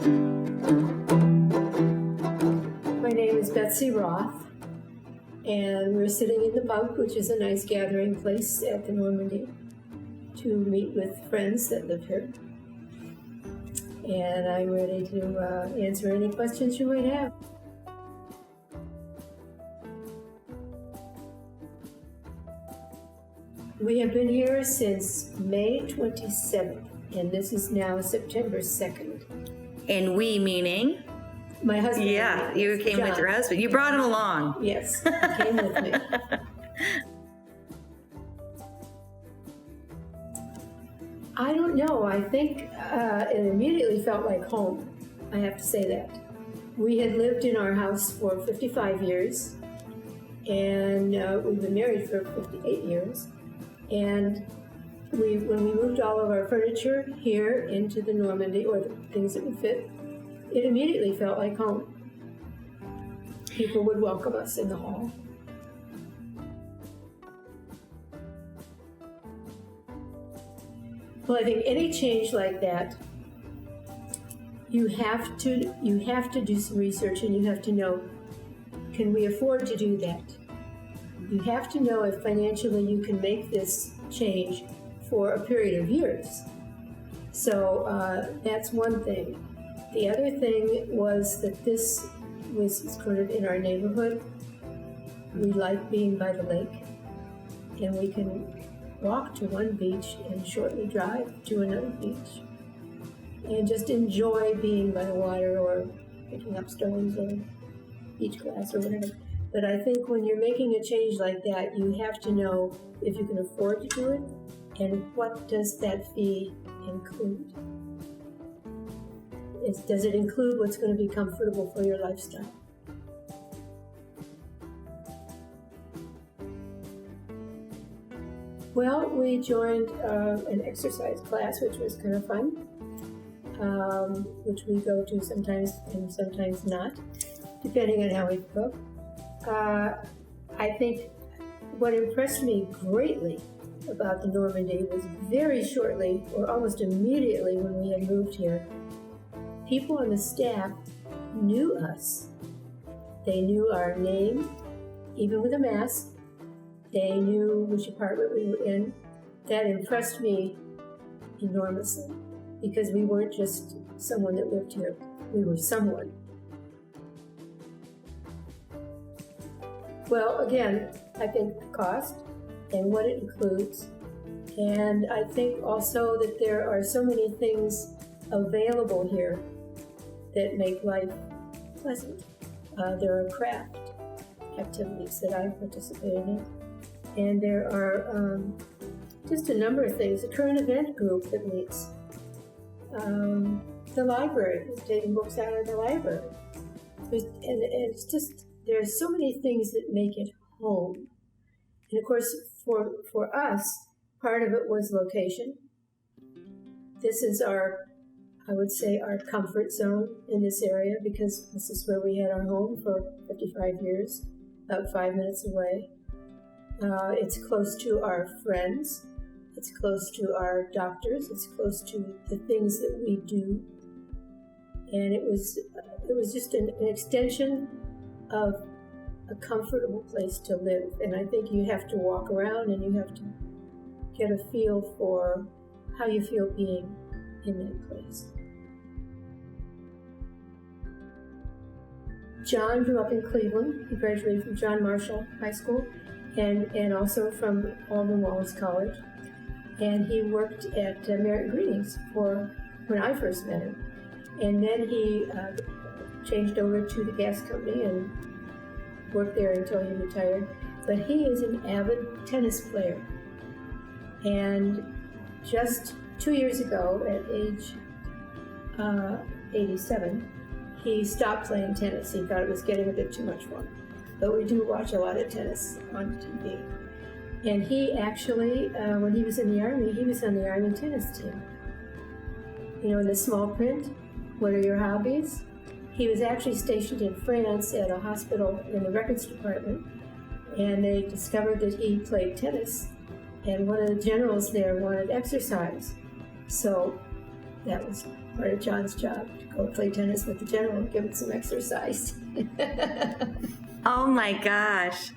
My name is Betsy Roth, and we're sitting in the bunk, which is a nice gathering place at the Normandy, to meet with friends that live here. And I'm ready to answer any questions you might have. We have been here since May 27th, and this is now September 2nd. And we meaning? My husband. Yeah, you came John. with your husband. You brought him along. Yes, he came with me. I don't know. I think it immediately felt like home. I have to say that. We had lived in our house for 55 years, and we've been married for 58 years. And when we moved all of our furniture here into the Normandy, or the things that would fit, it immediately felt like home. People would welcome us in the hall. Well, I think any change like that, you have to do some research, and you have to know, can we afford to do that? You have to know if financially you can make this change for a period of years. So that's one thing. The other thing was that this was kind of in our neighborhood. We like being by the lake, and we can walk to one beach and shortly drive to another beach, and just enjoy being by the water or picking up stones or beach glass or whatever. But I think when you're making a change like that, you have to know if you can afford to do it, and what does that fee include? Does it include what's going to be comfortable for your lifestyle? Well, we joined an exercise class, which was kind of fun, which we go to sometimes and sometimes not, depending on how we feel. I think what impressed me greatly about the Normandy was very shortly, or almost immediately when we had moved here, people on the staff knew us. They knew our name, even with a mask. They knew which apartment we were in. That impressed me enormously, because we weren't just someone that lived here. We were someone. Well, again, I think the cost and what it includes. And I think also that there are so many things available here that make life pleasant. There are craft activities that I've participated in. And there are just a number of things. A current event group that meets. The library, taking books out of the library. And it's just, there's so many things that make it home. And of course, for us, part of it was location. This is I would say, our comfort zone in this area, because this is where we had our home for 55 years, about 5 minutes away. It's close to our friends. It's close to our doctors. It's close to the things that we do. And it was just an extension of a comfortable place to live. And I think you have to walk around and you have to get a feel for how you feel being in that place. John grew up in Cleveland. He graduated from John Marshall High School and also from Alden Wallace College. And he worked at Merit Greetings when I first met him. And then he changed over to the gas company and worked there until he retired. But he is an avid tennis player. And just 2 years ago, at age 87, he stopped playing tennis. He thought it was getting a bit too much for him. But we do watch a lot of tennis on TV. And he actually, when he was in the Army, he was on the Army tennis team. You know, in the small print, what are your hobbies? He was actually stationed in France at a hospital in the records department, and they discovered that he played tennis, and one of the generals there wanted exercise. So that was part of John's job to go play tennis with the general and give him some exercise. Oh my gosh.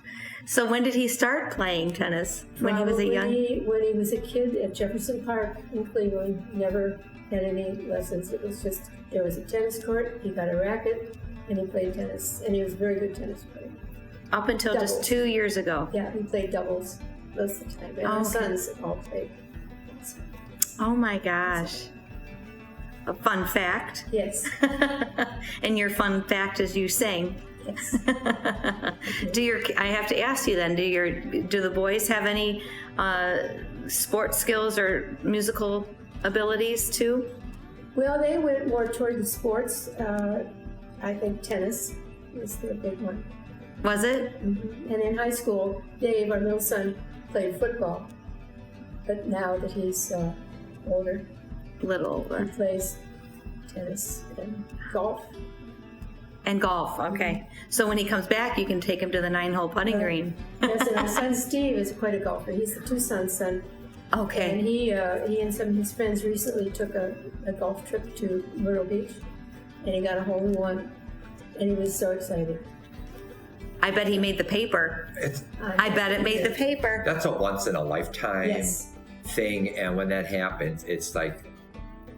So when did he start playing tennis? When he was a young... When he was a kid at Jefferson Park in Cleveland, never had any lessons. It was just, there was a tennis court, he got a racket, and he played tennis. And he was a very good tennis player. Up until Doubles. just 2 years ago. Yeah, he played doubles most of the time. And our sons all played. Oh my gosh. A fun fact. Yes. And your fun fact is you sing. Yes. I have to ask you then, do the boys have any sports skills or musical abilities too? Well, they went more toward the sports. I think tennis was the big one. Was it? Mm-hmm. And in high school, Dave, our middle son, played football. But now that he's older, Little older. he plays tennis and golf. And golf, okay. So when he comes back, you can take him to the 9-hole putting green. Yes, and our son Steve is quite a golfer. He's the Tucson son. Okay. And he and some of his friends recently took a golf trip to Myrtle Beach, and he got a hole in one, and he was so excited. I bet he made the paper. I bet it made the paper. That's a once in a lifetime Yes. thing, and when that happens, it's like,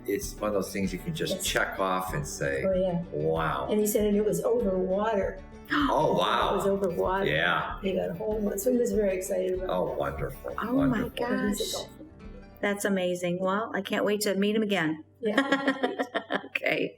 it's one of those things you can just Yes. check off and say, Oh, yeah. wow. And he said, and it was over water. Oh, It was wow. over water. Yeah. He got a hole in one, so he was very excited about Oh, wonderful. Oh wonderful. my it. gosh. He's a golfer. That's amazing. Well, I can't wait to meet him again. Yeah. Okay.